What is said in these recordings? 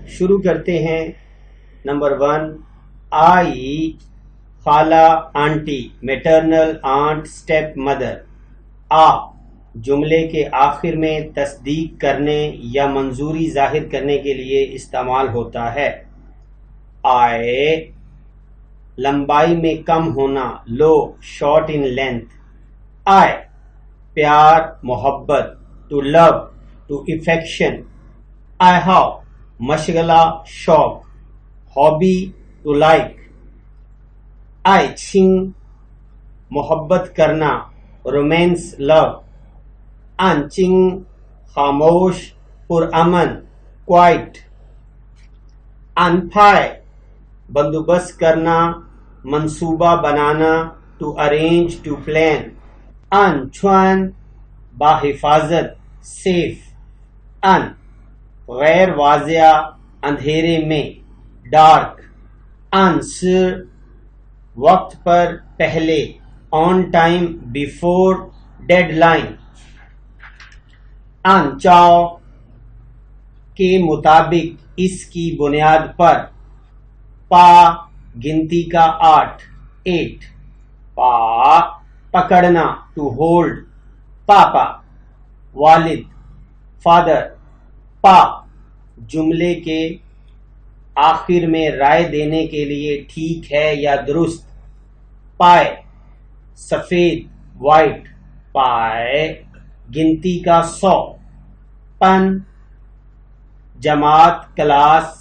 شروع کرتے ہیں. نمبر 1 آئی خالہ aunty maternal aunt step mother. آ جملے کے آخر میں تصدیق کرنے یا منظوری ظاہر کرنے کے لیے استعمال ہوتا ہے. آئے لمبائی میں کم ہونا لو شارٹ ان لینتھ. آئے پیار محبت ٹو لو ٹو افیکشن. آئی ہاؤ مشغلہ شوق ہابی ٹو لائک. آئی چھنگ محبت کرنا رومانس لو. ان چنگ خاموش پرامن کوائٹ. ان پھائے بندوبست کرنا منصوبہ بنانا ٹو ارینج ٹو پلان. ان چھوان باحفاظت سیف. ان غیر واضح اندھیرے میں ڈارک. ان سر وقت پر پہلے on time before deadline. ان چاؤ کے مطابق اس کی بنیاد پر. پا گنتی کا 8 پا پکڑنا ٹو ہولڈ. پاپا والد فادر. پا جملے کے آخر میں رائے دینے کے لیے ٹھیک ہے یا درست. پائے سفید وائٹ. پائے گنتی کا 100. پن جماعت کلاس.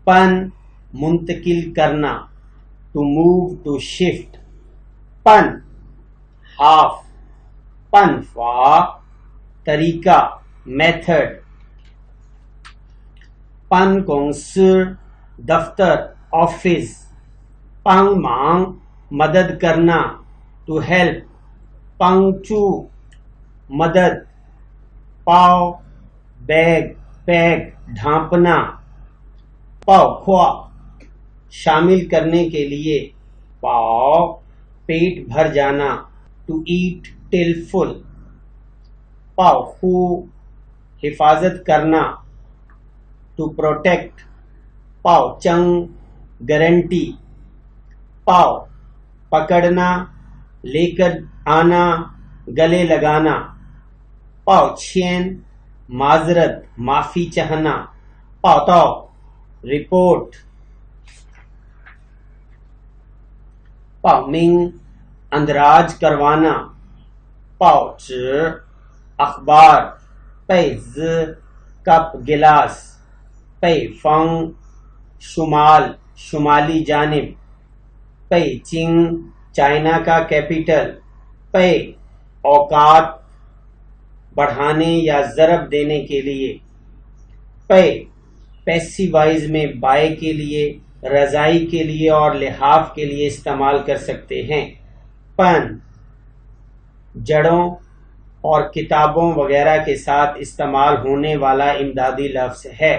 پن منتقل کرنا ٹو موو ٹو شفٹ. پن ہاف. پن فا طریقہ میتھڈ. پن کونسر دفتر آفس. پنگ مانگ مدد کرنا ٹو ہیلپ. پنگ چو مدد. پاؤ بیگ پیگ ڈھانپنا. پاؤ کھوا شامل کرنے کے لیے. پاؤ پیٹ بھر جانا ٹو ایٹ ٹل فل. پاؤ خو حفاظت کرنا to protect. Pav Qing guarantee. پاؤ پکڑنا لے کر آنا گلے لگانا. پاؤ چھین معذرت معافی چاہنا. پاؤ تاؤ رپورٹ. پاؤ منگ اندراج کروانا. پاؤ چ اخبار. پئی ز کپ گلاس. پئی فنگ شمال شمالی جانب. پئی چنگ چائنا کا کیپٹل. پئی اوقات بڑھانے یا ضرب دینے کے لیے. پئی پیسیو وائز میں بائے کے لیے رضائی کے لیے اور لحاف کے لیے استعمال کر سکتے ہیں. پن جڑوں اور کتابوں وغیرہ کے ساتھ استعمال ہونے والا امدادی لفظ ہے.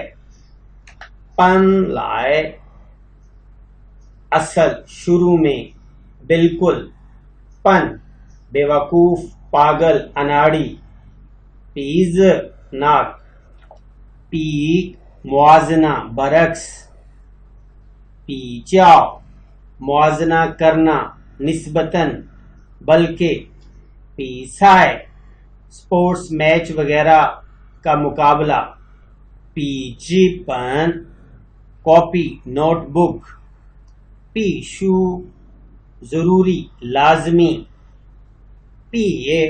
پن لائے اصل شروع میں بالکل. پن بیوقوف پاگل اناڑی. پیز ناک. پیک موازنہ برعکس. پیچاؤ موازنہ کرنا نسبتاً بلکہ. پیسائے سپورٹس میچ وغیرہ کا مقابلہ. پیچی پن کاپی نوٹ بک. پی شو ضروری لازمی. پی اے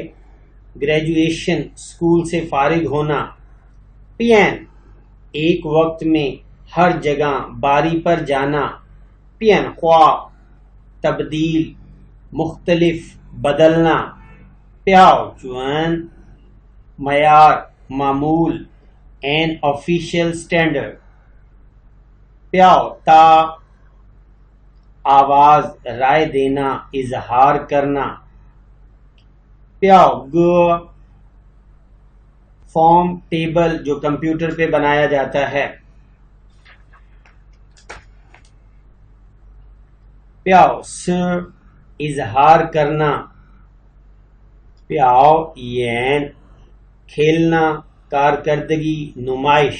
گریجویشن اسکول سے فارغ ہونا. پی این ایک وقت میں ہر جگہ باری پر جانا. پی این خواہ تبدیل مختلف بدلنا. پیاؤ چون معیار معمول این آفیشیل اسٹینڈرڈ. پیاؤ تا آواز رائے دینا اظہار کرنا. پیاؤ گ فارم ٹیبل جو کمپیوٹر پہ بنایا جاتا ہے. پیاؤ س اظہار کرنا. پیاؤ این کھیلنا کارکردگی نمائش.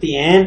点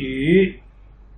语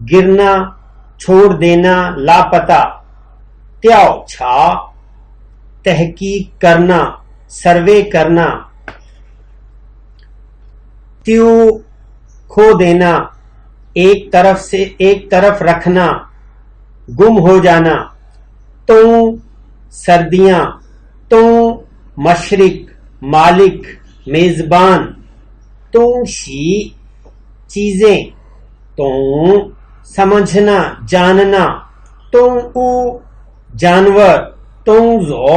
گرنا چھوڑ دینا لاپتہ تیاؤ چھا تحقیق کرنا سروے کرنا تیو کھو دینا ایک طرف رکھنا گم ہو جانا تو سردیاں تو مشرق مالک میزبان تو شی چیزیں تو سمجھنا جاننا تو او جانور تو زو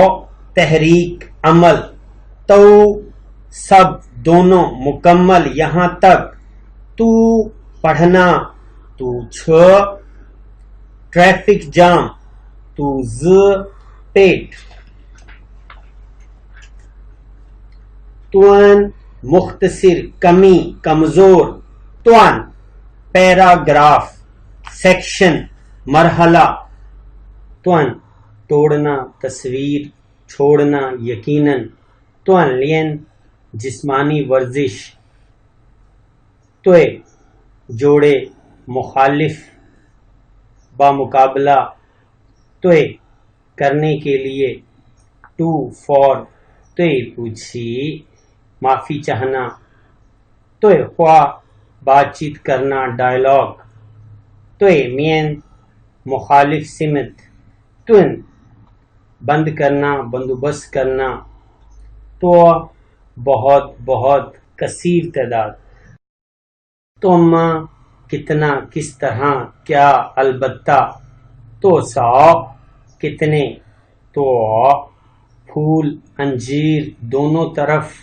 تحریک عمل تو سب دونوں مکمل یہاں تک تو پڑھنا تو چھ ٹریفک جام تو ز پیٹ توان مختصر کمی کمزور توان پیراگراف سیکشن مرحلہ توان توڑنا تصویر چھوڑنا یقیناً توان لین جسمانی ورزش توئے جوڑے مخالف بامقابلہ توئے کرنے کے لیے ٹو فار توئے پوچھی معافی چاہنا توئے خواہ بات چیت کرنا ڈائلاگ توئے مین مخالف سمت تن بند کرنا بندوبست کرنا تو بہت بہت کثیر تعداد تو کتنا کس طرح کیا البتہ تو سا کتنے تو پھول انجیر دونوں طرف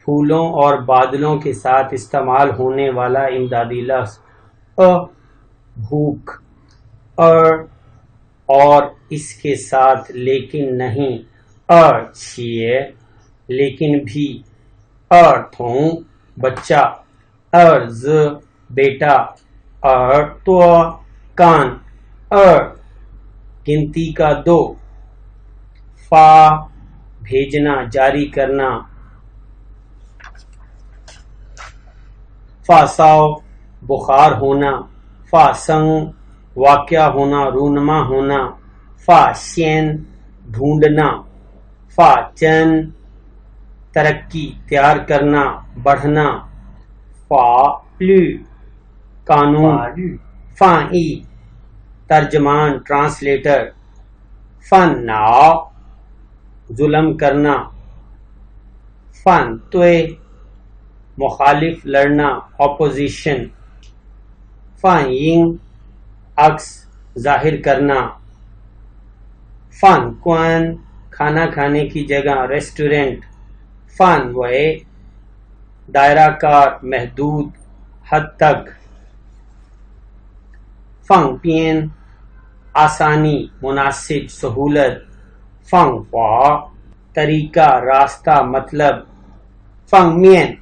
پھولوں اور بادلوں کے ساتھ استعمال ہونے والا امدادی لفظ بھوک اور اس کے ساتھ لیکن نہیں چھیے لیکن بھی تھوں بچہ ز بیٹا تو کان گنتی کا دو فا بھیجنا جاری کرنا فا ساو بخار ہونا فا سنگ واقعہ ہونا رونما ہونا فا شین ڈھونڈنا فا چن ترقی تیار کرنا بڑھنا فا پلو قانون فا ای ترجمان ٹرانسلیٹر فن نا ظلم کرنا فن توئے مخالف لڑنا اپوزیشن فن ینگ عکس ظاہر کرنا فن کوان کھانا کھانے کی جگہ ریسٹورنٹ فن وے دائرہ کار محدود حد تک فن پین آسانی مناسب سہولت فن فا طریقہ راستہ مطلب فن مین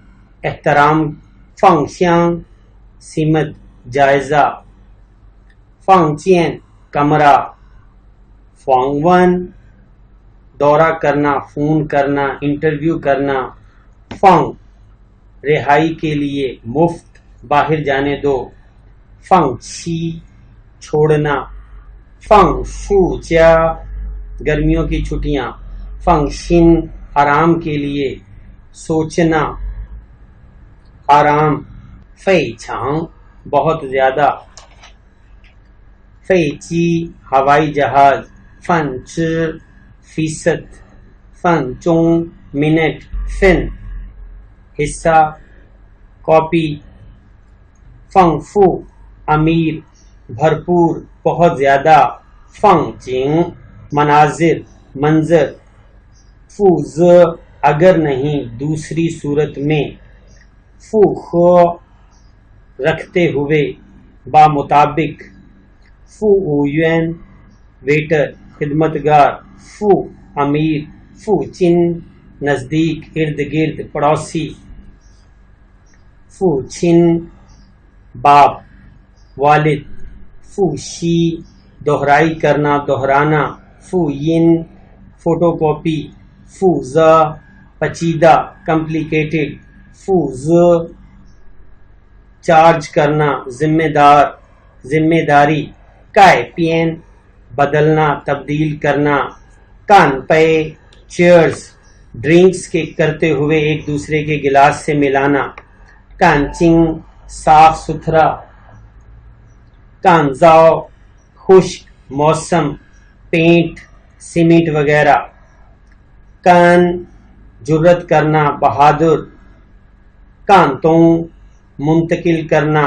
احترام فن شیانگ سمت جائزہ فن چین کمرہ فن ون دورہ کرنا فون کرنا انٹرویو کرنا فن رہائی کے لیے مفت باہر جانے دو فن چھی چھوڑنا فن شو چیا گرمیوں کی چھٹیاں فن شن آرام کے لیے سوچنا آرام فئی چھانگ بہت زیادہ فئی چی ہوائی جہاز فن چ فیصد فن چونگ منٹ فن حصہ کاپی فن فو امیر بھرپور بہت زیادہ فن چنگ مناظر منظر فو ز اگر نہیں دوسری صورت میں فو خو رکھتے ہوئے بامطابق فو اوین ویٹر خدمتگار فو امیر فو چن نزدیک ارد گرد پڑوسی فو چن باپ والد فو شی دہرائی کرنا دہرانا فو ین فوٹو کاپی فو ز پیچیدہ کمپلیکیٹڈ فو ز چارج کرنا ذمہ دار ذمہ داری، کائے پین بدلنا تبدیل کرنا، کان پے چیئرز ڈرنکس کے کرتے ہوئے ایک دوسرے کے گلاس سے ملانا، کان چنگ صاف ستھرا، کان زاؤ خشک موسم، پینٹ سیمنٹ وغیرہ، کان جرت کرنا بہادر، کان توں منتقل کرنا،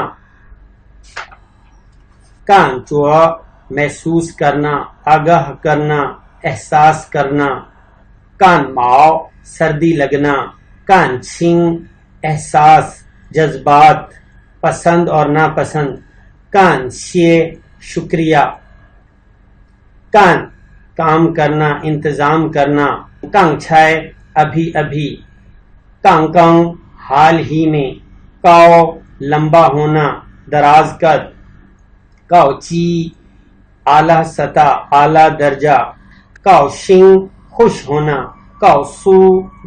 کان چوا محسوس کرنا آگاہ کرنا احساس کرنا، کان ماؤ سردی لگنا، کان چھنگ احساس جذبات پسند اور ناپسند، کان شے شکریہ، کان کام کرنا انتظام کرنا، کانگ چھائے ابھی ابھی، کانگ کانگ حال ہی میں، کاؤ لمبا ہونا دراز قد، کاؤ چی اعلی سطح اعلی درجہ، کاؤ شنگ خوش ہونا، کاؤ سو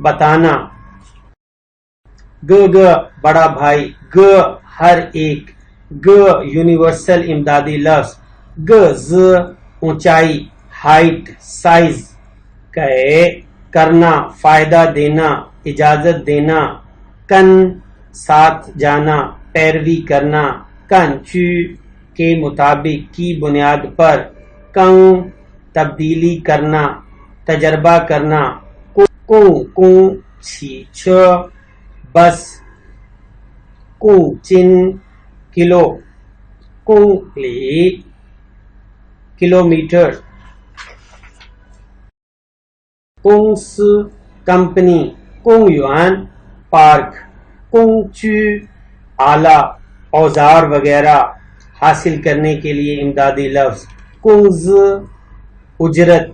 بتانا، گ بڑا بھائی، گ ہر ایک، گ یونیورسل امدادی لفظ، گ ز اونچائی ہائٹ سائز، کئے کرنا فائدہ دینا اجازت دینا، کن ساتھ جانا پیروی کرنا، کن چو کے مطابق کی بنیاد پر، کنگ تبدیلی کرنا تجربہ کرنا، کوں چھی چھ بس، کوں چن کلو، کوں لی کلومیٹر، کوں س کمپنی، کوں یوان پارک، کوں چو آلہ اوزار وغیرہ حاصل کرنے کے لیے امدادی لفظ، کوں ز اجرت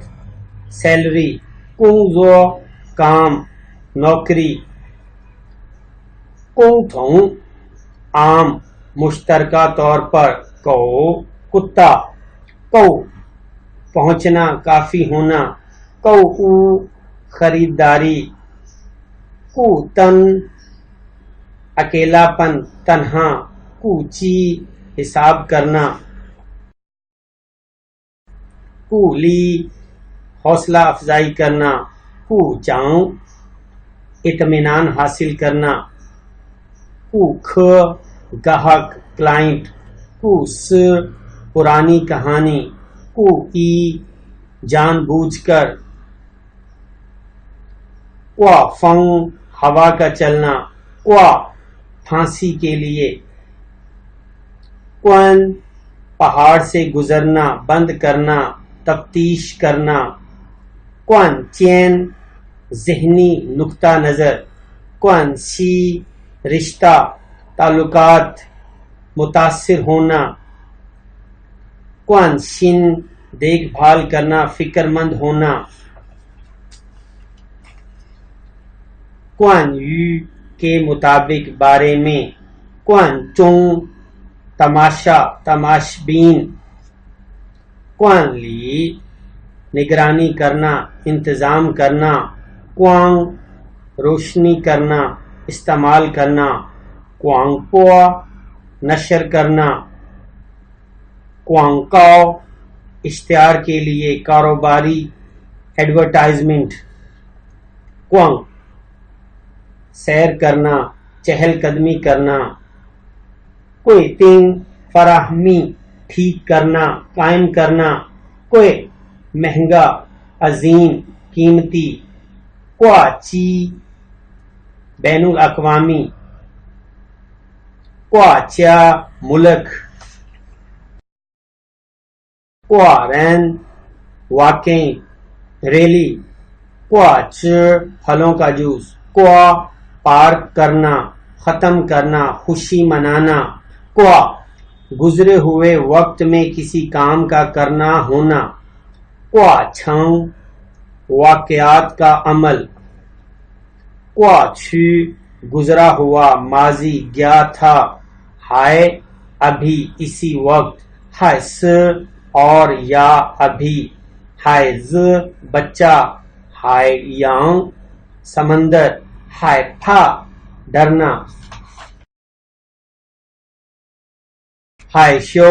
سیلری، کوں زو کام نوکری، کوں تھوں عام مشترکہ طور پر، کو کتا، کو پہنچنا کافی ہونا، کو او خریداری، کو تن اکیلا پن تنہا، کو چی حساب کرنا، کو لی حوصلہ افزائی کرنا، کو چاؤں اطمینان حاصل کرنا، کو کھ گاہک کلائنٹ، کو س پرانی کہانی، کو ای جان بوجھ کر، کوا فنگ ہوا کا چلنا، کوا پھانسی کے لیے، کون پہاڑ سے گزرنا بند کرنا تفتیش کرنا، کون چین ذہنی نقطہ نظر، کون سی رشتہ تعلقات متاثر ہونا، کون شن دیکھ بھال کرنا فکر مند ہونا، کون یو کے مطابق بارے میں، کون چونگ تماشا تماشبین، کون لی نگرانی کرنا انتظام کرنا، کوانگ روشنی کرنا استعمال کرنا، کوانگ پوا نشر کرنا، کوانگ کاؤ اشتہار کے لیے کاروباری ایڈورٹائزمنٹ، کوانگ سیر کرنا چہل قدمی کرنا، کوئی تنگ فراہمی ٹھیک کرنا قائم کرنا، کوئی مہنگا عظیم قیمتی، کوا چی بین الاقوامی، کوا چیا ملک، کوا رین واقعی ریلی، کوا چ پھلوں کا جوس، کوا پارک کرنا ختم کرنا خوشی منانا، کوا گزرے ہوئے وقت میں کسی کام کا کرنا ہونا، کوا چھاؤں واقعات کا عمل، کوا چھو گزرا ہوا ماضی گیا تھا، ہائے ابھی اسی وقت، ہائے س اور یا ابھی، ہائے ز بچہ، ہائے یانگ سمندر، ہائے پھا ڈرنا، ہائے شو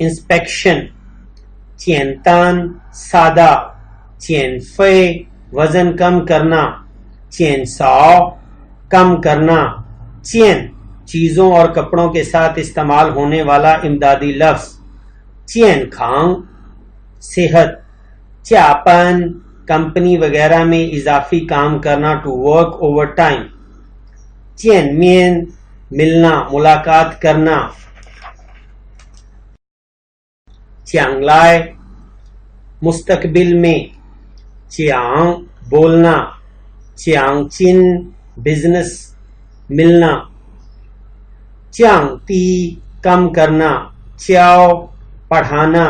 انسپیکشن، چین تان سادہ، چین فے وزن کم کرنا، چین ساؤ کم کرنا، چین چیزوں اور کپڑوں کے ساتھ استعمال ہونے والا امدادی لفظ، چین کھانگ صحت، چاپن کمپنی وغیرہ میں اضافی کام کرنا ٹو ورک اوور ٹائم، چین مین ملنا ملاقات کرنا، چیانگ لائے مستقبل میں، چیانگ بولنا، چیانگ چن بزنس ملنا، چیانگ تی کم کرنا، چیاؤ پڑھانا،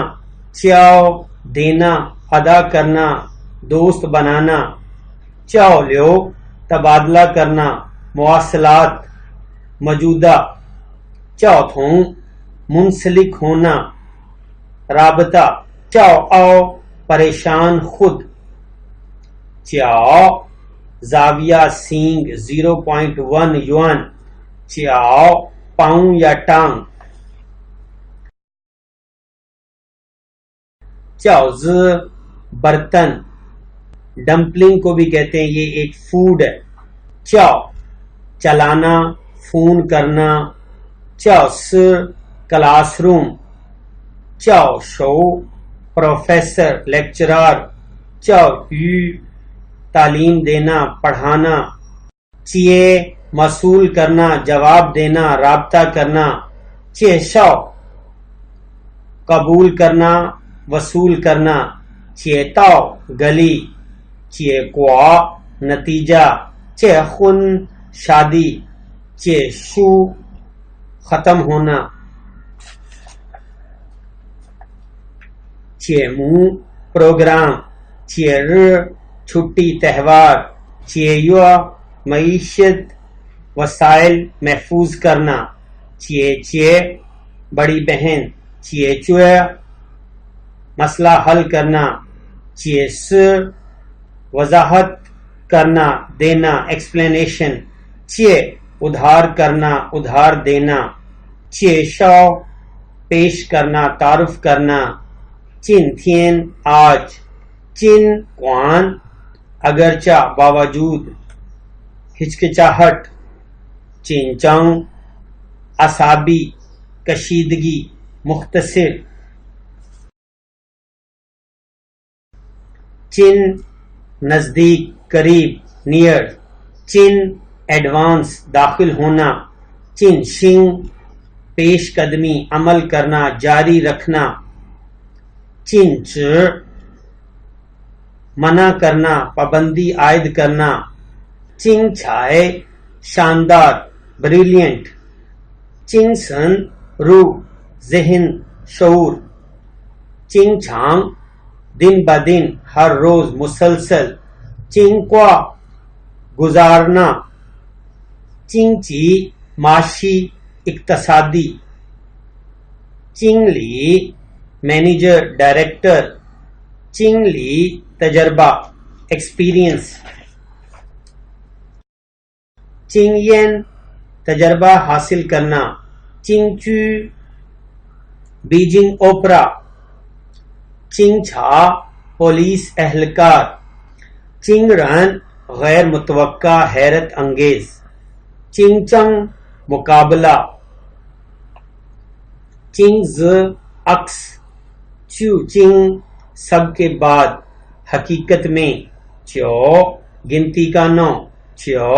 چیاؤ دینا ادا کرنا دوست بنانا، چاؤ لیو تبادلہ کرنا مواصلات موجودہ، چاؤ تھونگ منسلک ہونا رابطہ، چاؤ آؤ پریشان خود، چاؤ زاویہ سینگ 0.1 یوان، چاؤ پاؤں یا ٹانگ، چاؤ ز برتن، ڈمپلنگ کو بھی کہتے ہیں، یہ ایک فوڈ ہے، چاؤ چلانا فون کرنا، چاؤ س کلاس روم، چاؤ شو پروفیسر لیکچرار، چاؤ یو تعلیم دینا پڑھانا، چیے موصول کرنا جواب دینا رابطہ کرنا، چے شاؤ قبول کرنا وصول کرنا، چے تاؤ گلی، چے کوا نتیجہ، چے خن شادی، چے شو ختم ہونا، چے مو پروگرام، چے ر چھٹی تہوار، چے یو معیشت وسائل محفوظ کرنا، چے بڑی بہن، چے چوے مسئلہ حل کرنا، چے س وضاحت کرنا دینا ایکسپلینیشن، چے ادھار کرنا ادھار دینا، چے شاؤ پیش کرنا تعارف کرنا، چن تھین آج، چن کوان اگرچہ باوجود، ہچکچاہٹ، چن چنگ اعصابی کشیدگی مختصر، چن نزدیک قریب نیئر، چن ایڈوانس داخل ہونا، چن شنگ پیش قدمی عمل کرنا جاری رکھنا، چن چ منع کرنا پابندی عائد کرنا، چنگ چھائے شاندار بریلینٹ، چنگ سن روح ذہن شعور، چنگ چھانگ دن بدن ہر روز مسلسل، چنگ کوا گزارنا، چنگ چی معاشی اقتصادی، چنگ لی مینیجر ڈائریکٹر، چنگ لی تجربہ ایکسپیرینس، چنگ ین تجربہ حاصل کرنا، چنگ چو بیجنگ اوپرا، چنگ چھا پولیس اہلکار، چنگ رن غیر متوقع حیرت انگیز، چنگ چنگ مقابلہ، چنگ ز عکس، چو چنگ سب کے بعد حقیقت میں، چو گنتی کا نو، چو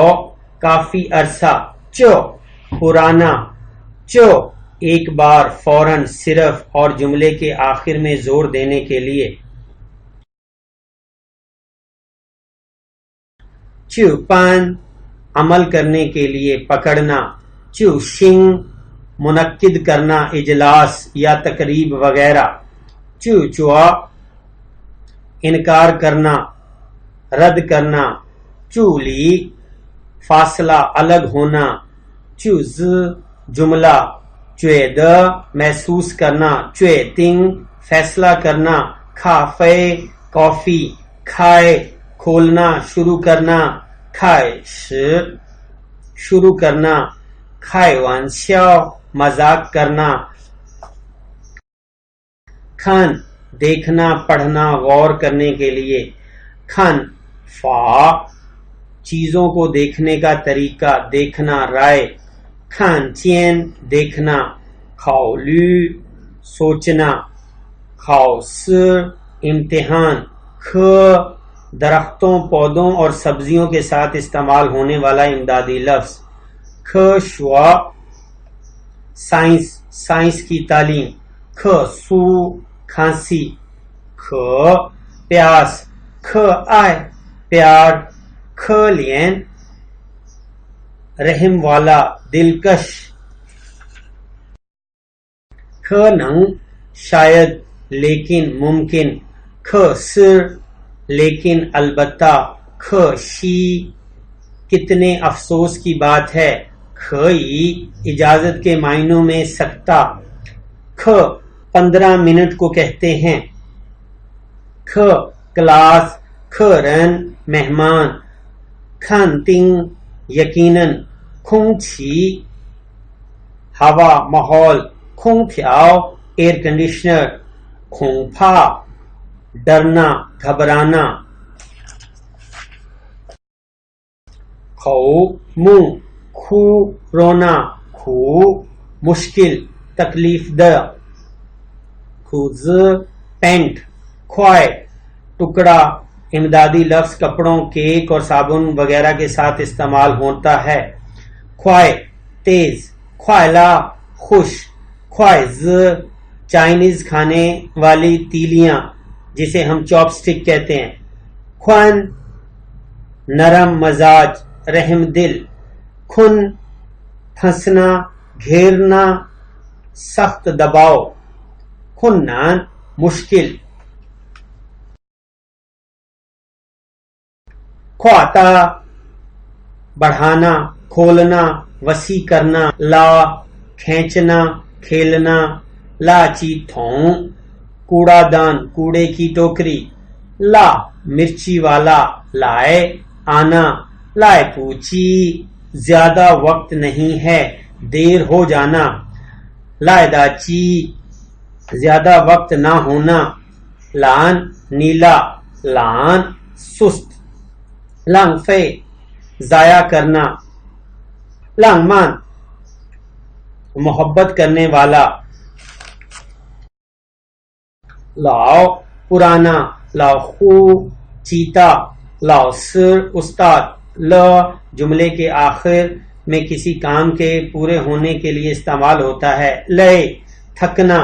کافی عرصہ، چو پرانا، چو ایک بار فوراً صرف اور جملے کے آخر میں زور دینے کے لیے، چو پان عمل کرنے کے لیے پکڑنا، چو شنگ منعقد کرنا اجلاس یا تقریب وغیرہ، چو چوا انکار کرنا رد کرنا، چو لی فاصلہ الگ ہونا، چو ز جملہ، چوے د محسوس کرنا، چوے تنگ فیصلہ کرنا، کھا فے کافی، کھائے کھولنا شروع کرنا، کھائے شروع کرنا، کھائے وان شاؤ مذاق کرنا، کھن دیکھنا پڑھنا غور کرنے کے لیے کھن فا چیزوں کو دیکھنے کا طریقہ دیکھنا رائے کھن چین دیکھنا کھاؤ لو سوچنا کھاؤ س امتحان کھ درختوں پودوں اور سبزیوں کے ساتھ استعمال ہونے والا امدادی لفظ کھ شوا سائنس کی تعلیم کھ سو کھانسی کھ پیاس کھ آئے پیار کھ لین رحم والا دلکش کھ ننگ شاید لیکن ممکن کھ سر لیکن البتہ کھ شی کتنے افسوس کی بات ہے کھئی اجازت کے معنوں میں سکتا کھ 15 منٹ کو کہتے ہیں کھ کلاس کھ رن مہمان کھن تنگ یقیناً کھنگ چھی ہوا ماحول کھنگ پھیاؤ ایئر کنڈیشنر کھنگ پھا ڈرنا گھبرانا کھو منہ کھو رونا کھو مشکل تکلیف دہ کھوز پینٹ کھوائے ٹکڑا امدادی لفظ کپڑوں کیک اور صابن وغیرہ کے ساتھ استعمال ہوتا ہے کھوائے تیز کھوائلا خوش کھوائز چائنیز کھانے والی تیلیاں جسے ہم چاپ سٹک کہتے ہیں خوان نرم مزاج رحم دل کھن پھنسنا گھیرنا سخت دباؤ کھنان مشکل کھواتا بڑھانا کھولنا وسیع کرنا لا کھینچنا کھیلنا لا چی تھوں کوڑا دان کوڑے کی ٹوکری لا مرچی والا لائے آنا لائے پوچھی زیادہ وقت نہیں ہے دیر ہو جانا لائے داچی زیادہ وقت نہ ہونا لان نیلا لان سست لانگ فے ضائع کرنا لانگ مان محبت کرنے والا لاؤ پرانا لاؤ خو چیتا لاؤ سر استاد ل جملے کے آخر میں کسی کام کے پورے ہونے کے لیے استعمال ہوتا ہے لے تھکنا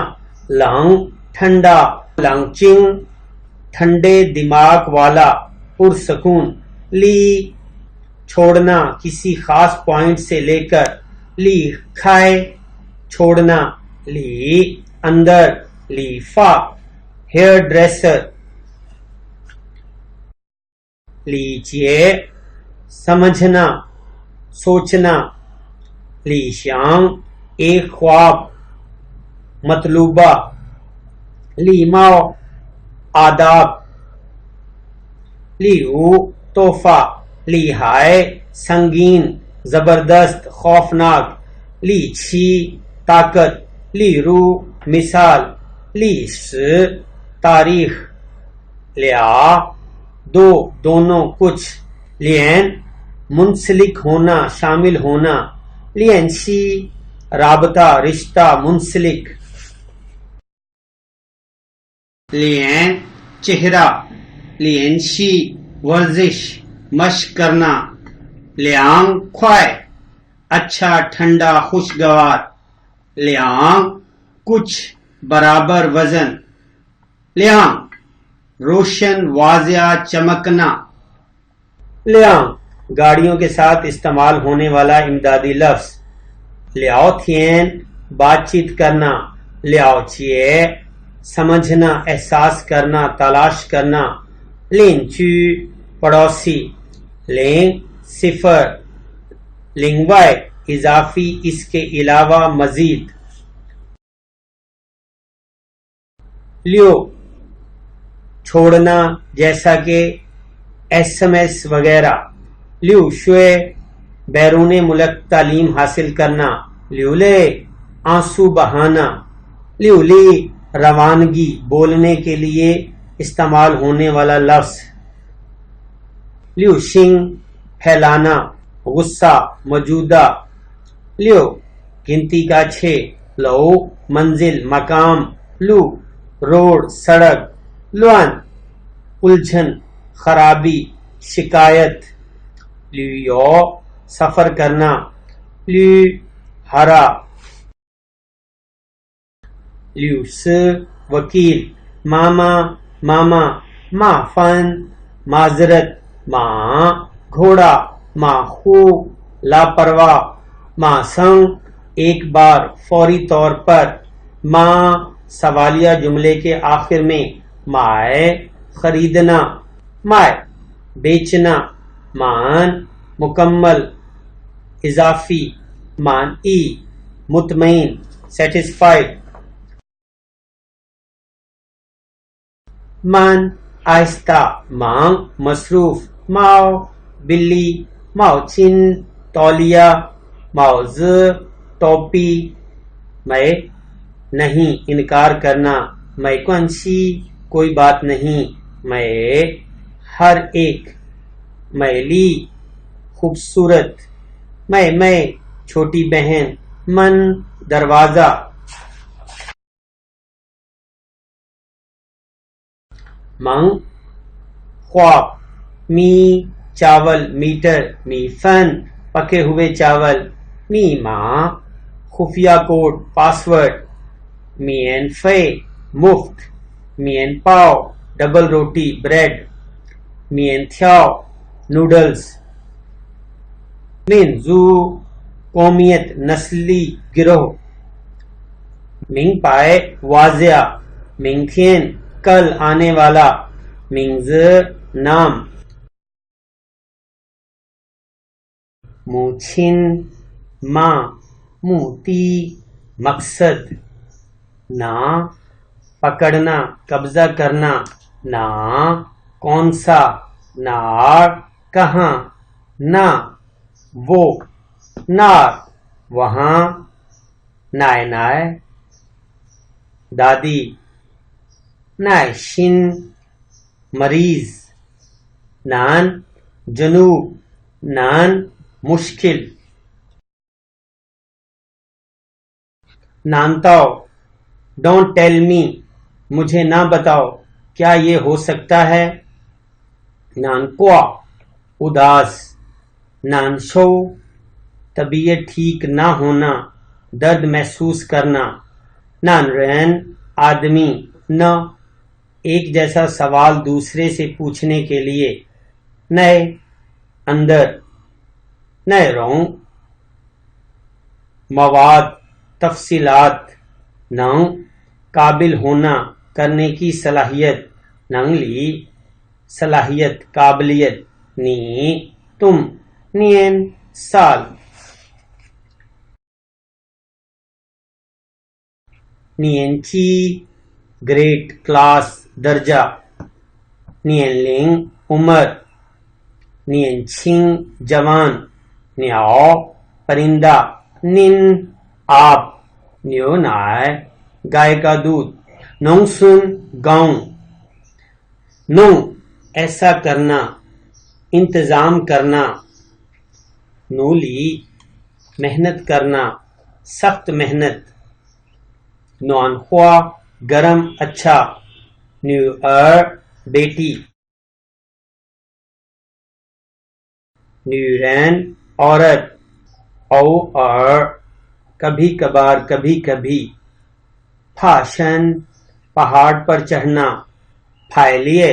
لانگ ٹھنڈا لانگ چنگ ٹھنڈے دماغ والا پرسکون لی چھوڑنا کسی خاص پوائنٹ سے لے کر لی کھائے چھوڑنا لی اندر لی فا ہیئر ڈریسر لیچیے سمجھنا سوچنا لی شیانگ ایک خواب مطلوبہ لی ماؤ آداب لیو تحفہ لی ہائے سنگین زبردست خوفناک لی چھی طاقت لی رو مثال لی س تاریخ لیا دو دونوں کچھ لین منسلک ہونا شامل ہونا لینشی رابطہ رشتہ منسلک لین چہرہ لینشی ورزش مشق کرنا لیانگ کھوائے اچھا ٹھنڈا خوشگوار لیانگ کچھ برابر وزن لیانگ روشن واضح چمکنا لیانگ گاڑیوں کے ساتھ استعمال ہونے والا امدادی لفظ لیاؤ تھین بات چیت کرنا لیاؤ چیے سمجھنا احساس کرنا تلاش کرنا لین چو پڑوسی لین صفر لنگوائے اضافی اس کے علاوہ مزید لیو چھوڑنا جیسا کہ ایس ایم ایس وغیرہ لیو شوئے بیرون ملک تعلیم حاصل کرنا لیو لے آنسو بہانا لیو لی روانگی بولنے کے لیے استعمال ہونے والا لفظ. لیو شنگ پھیلانا غصہ موجودہ. لیو گنتی کا 6. لو منزل مقام. لو روڈ سڑک. لوان الجھن خرابی شکایت. لیو سفر کرنا. لیو ہرا. لیوس وکیل. ماما ماما. ما فن معذرت. ماں گھوڑا. ما خوب لاپرواہ. ما سنگ ایک بار فوری طور پر. ماں سوالیہ جملے کے آخر میں. مائے خریدنا. مائے بیچنا. مان مکمل اضافی. مان ای مطمئن سیٹسفائڈ. من آہستہ. مانگ مصروف. ماؤ بلی. ماؤ چن تولیہ. ماؤ ز ٹوپی. میں نہیں انکار کرنا. میں کنسی کوئی بات نہیں. میں ہر ایک. میں لی خوبصورت. میں چھوٹی بہن. من دروازہ. منگ خواب. می چاول میٹر. می فن پکے ہوئے چاول. می ماں خفیہ کوڈ پاسورڈ. می این فے مفت. می این پاؤ ڈبل روٹی بریڈ. می این تھیاؤ نوڈلز. مین زو قومیت نسلی گروہ. منگ پائے واضح. منگ تھین کل آنے والا. منگ ز نام. مو چھن ماں. موتی مقصد. نا پکڑنا قبضہ کرنا. نا کون سا. نار کہاں. نہ وہ. نار وہاں. نائے نائے دادی. نائے شن مریض. نان جنوب. نان مشکل. نانتاؤ ڈونٹ ٹیل می. مجھے نہ بتاؤ کیا یہ ہو سکتا ہے. نان کوا اداس. نان شو طبیعت ٹھیک نہ ہونا درد محسوس کرنا. نان رین آدمی. نہ ایک جیسا سوال دوسرے سے پوچھنے کے لیے. نئے اندر. نئے رونگ مواد تفصیلات. نو قابل ہونا کرنے کی صلاحیت. ننگ لی صلاحیت قابلیت. نی تم. نین سال. نین چی گریٹ کلاس درجہ. نین لنگ عمر. نین چھنگ جوان. نیاؤ پرندہ. نن آپ. نیو نائے گائے کا دودھ. نونگ سن گاؤں. نو ایسا کرنا انتظام کرنا. نولی محنت کرنا سخت محنت. نوان ہوا گرم اچھا. نیو بیٹی. نیو رین عورت. او کبھی کبھار کبھی کبھی. پھاشن پہاڑ پر چڑھنا. پھائلیے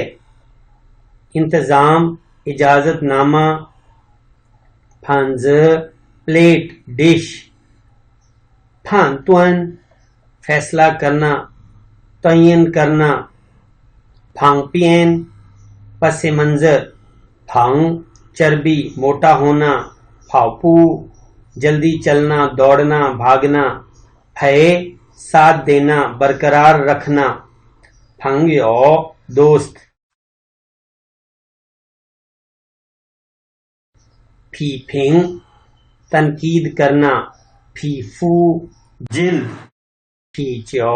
انتظام اجازت نامہ. پھانز پلیٹ ڈش. پھان تون فیصلہ کرنا تعین کرنا. پھانگ پین پس منظر. پھانگ چربی موٹا ہونا. پھاؤپو جلدی چلنا دوڑنا بھاگنا. پھے ساتھ دینا برقرار رکھنا. پھنگ یو دوست. پھی پھنگ تنقید کرنا. پھی فو جلد. پھی چو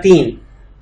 3,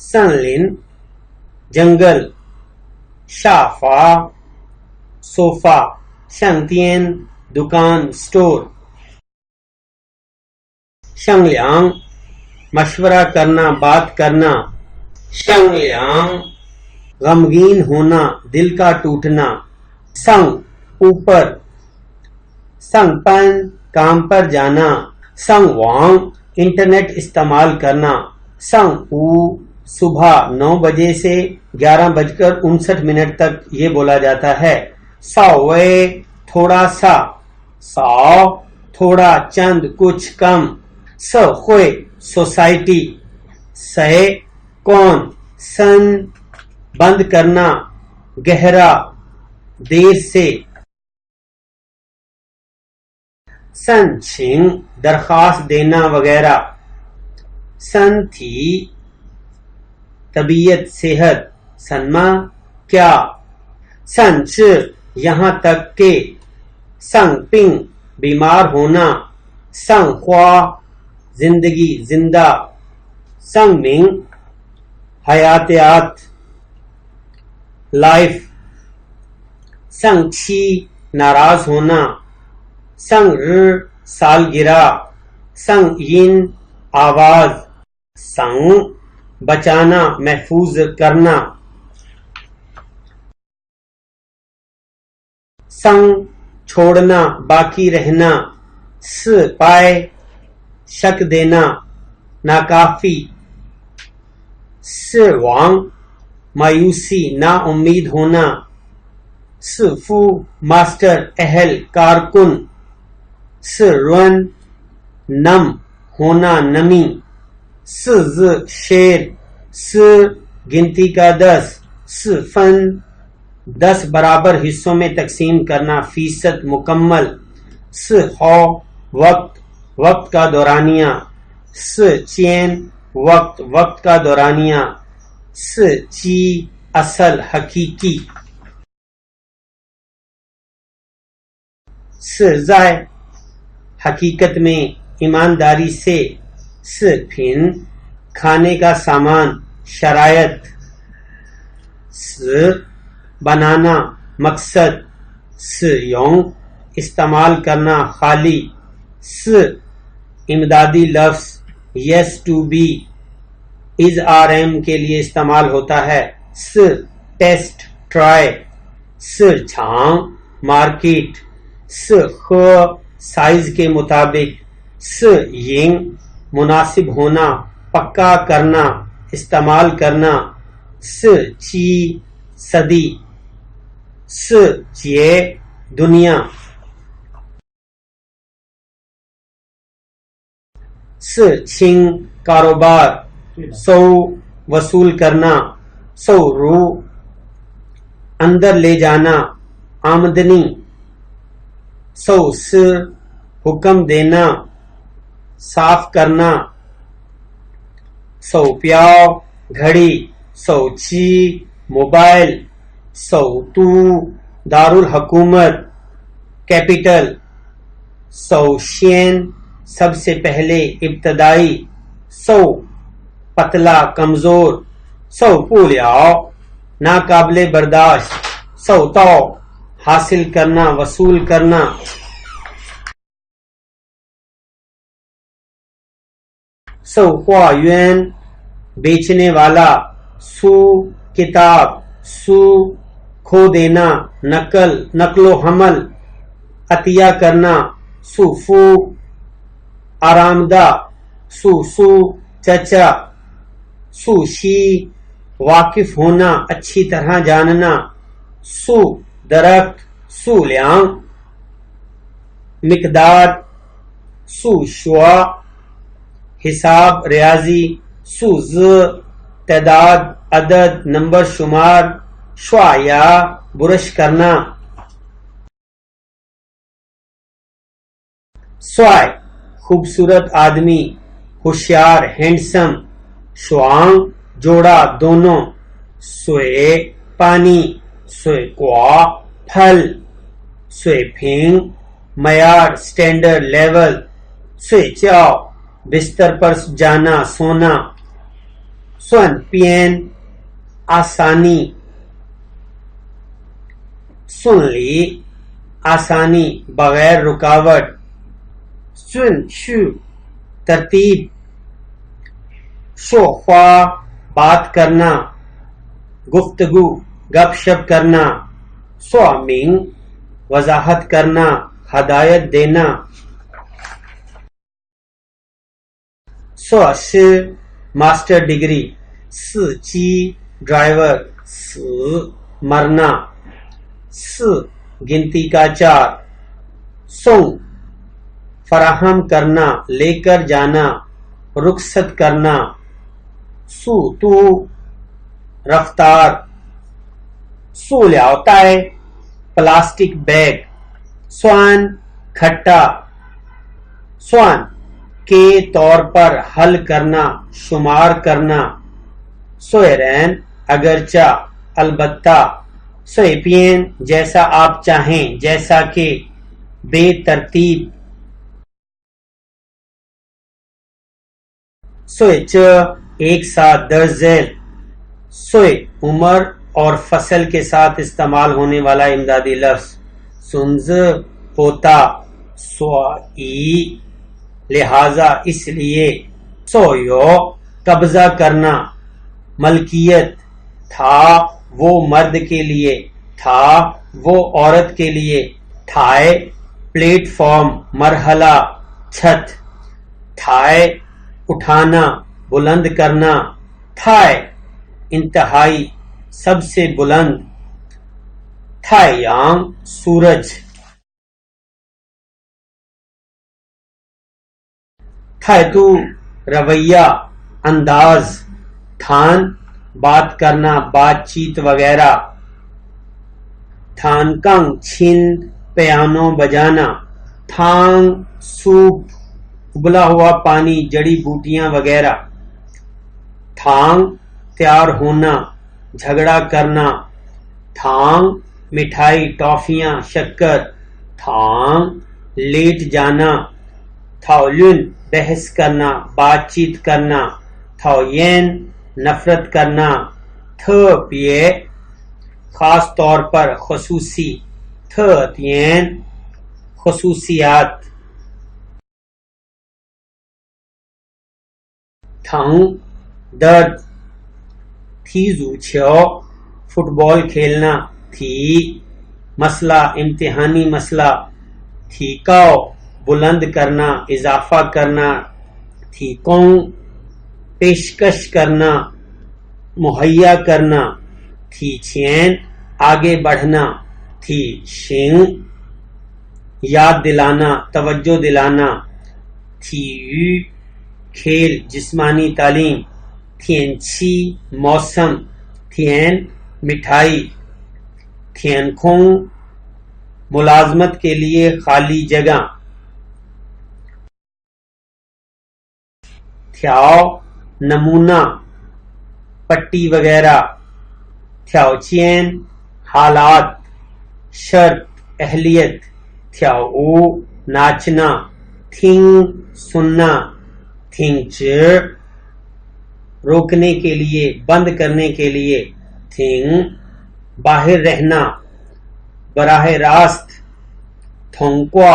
سنلن جنگل، شافا صوفہ، شنگتین دکان اسٹور، شنگلیانگ مشورہ کرنا بات کرنا، شنگلیانگ غمگین ہونا دل کا ٹوٹنا، سنگ اوپر، سنگ پن کام پر جانا، سنگ وانگ انٹرنیٹ استعمال کرنا، سنگ او صبح 9 بجے سے 11:59 تک یہ بولا جاتا ہے، ساو وے تھوڑا سا، ساو تھوڑا چند کچھ کم، سو خوئے سوسائٹی، سے کون، سن بند کرنا گہرا دیر سے، سن چھنگ درخواست دینا وغیرہ، سن تھی طبیعت صحت، سنما کیا، سن چ یہاں تک کہ، سنگ پنگ بیمار ہونا، سنگ خوا زندگی زندہ، سنگ منگ حیاتیات لائف، سنگ چھی ناراض ہونا، سنگ ر سالگرہ، سنگ ین آواز، سنگ بچانا محفوظ کرنا، سنگ چھوڑنا باقی رہنا، س پائے شک دینا ناکافی، س وانگ مایوسی نا امید ہونا، س فو ماسٹر اہل کارکن، س رون نم ہونا نمی، س ز شیر، س گنتی کا 10، س فن 10 برابر حصوں میں تقسیم کرنا فیصد مکمل، س ہو وقت، وقت کا دورانیہ، س چین وقت، وقت کا دورانیہ، س چی اصل حقیقی، س زائے حقیقت میں ایمانداری سے، س پھن کھانے کا سامان شرائط، س بنانا مقصد، س یونگ استعمال کرنا خالی، س امدادی لفظ yes to be is are am کے لیے استعمال ہوتا ہے، س ٹیسٹ ٹرائی، س چھانگ مارکیٹ، س خ سائز کے مطابق، س ینگ مناسب ہونا پکا کرنا استعمال کرنا، س چی صدی، س چیے دنیا، س چھنگ کاروبار، سو وصول کرنا، سو رو اندر لے جانا آمدنی، سو س حکم دینا صاف کرنا، سو پیاؤ گھڑی، سو چی موبائل، سو تو دارالحکومت کیپٹل، سو شین سب سے پہلے ابتدائی، سو پتلا کمزور، سو پولیاؤ ناقابل برداشت، سو تو حاصل کرنا وصول کرنا، سو ہوا یون بیچنے والا، سو کتاب، سو کھو دینا نقل و حمل عطیہ کرنا، سو فو آرامدہ، سو چچا، سو شی واقف ہونا اچھی طرح جاننا، سو درخت، سو لیانگ مقدار، سو شوا حساب ریاضی، سو ز تعداد عدد نمبر شمار، شوا یا برش کرنا، سوائے خوبصورت آدمی ہوشیار ہینڈسم، شوانگ جوڑا دونوں، سوئے پانی، سوئے کوا پھل، سوئے پھنگ معیار سٹینڈرڈ لیول، سوئے چاؤ بستر پر جانا سونا، سن پین آسانی سن لی آسانی بغیر رکاوٹ سن شو ترتیب شو خوا بات کرنا گفتگو گپ شپ کرنا سو مینگ وضاحت کرنا ہدایت دینا سو سی ماسٹر ڈگری سی چی ڈرائیور سی مرنا سی گنتی کا 4 سونگ فراہم کرنا لے کر جانا رخصت کرنا سو تو رفتار سو لیاؤ تائے پلاسٹک بیگ سوان کھٹا سوان کے طور پر حل کرنا شمار کرنا سوئرین اگرچہ البتہ سوئپین جیسا آپ چاہیں جیسا کہ بے ترتیب سوئے ایک ساتھ درج ذیل سوئے عمر اور فصل کے ساتھ استعمال ہونے والا امدادی لفظ سنز پوتا سوائی لہذا اس لیے سویو قبضہ کرنا ملکیت تھا وہ مرد کے لیے تھا وہ عورت کے لیے تھائے پلیٹ فارم مرحلہ چھت تھائے اٹھانا بلند کرنا تھائے انتہائی سب سے بلند تھائیانگ سورج تھائے تو رویہ انداز تھان بات کرنا بات چیت وغیرہ تھان کنگ چھن پیانو بجانا تھانگ سوپ ابلا ہوا پانی جڑی بوٹیاں وغیرہ تھانگ تیار ہونا جھگڑا کرنا تھانگ مٹھائی ٹافیاں شکر تھانگ لیٹ جانا تھاولن بحث کرنا بات چیت کرنا تھاوین نفرت کرنا تھپیے خاص طور پر خصوصی تھتین خصوصیات تھنگ درد تھیزو چھو فٹ بال کھیلنا تھی مسئلہ امتحانی مسئلہ تھی کاؤ بلند کرنا اضافہ کرنا تھی کون پیشکش کرنا مہیا کرنا تھی چھین آگے بڑھنا تھی شنگ یاد دلانا توجہ دلانا تھی کھیل جسمانی تعلیم تھین چھی موسم تھین مٹھائی تھین کھونگ ملازمت کے لیے خالی جگہ تھیاؤ نمونہ پٹی وغیرہ تھیاؤ چین حالات شرط اہلیت تھیاؤ ناچنا تھنگ سننا تھنگ روکنے کے لیے بند کرنے کے لیے تھنگ باہر رہنا براہ راست تھونکوا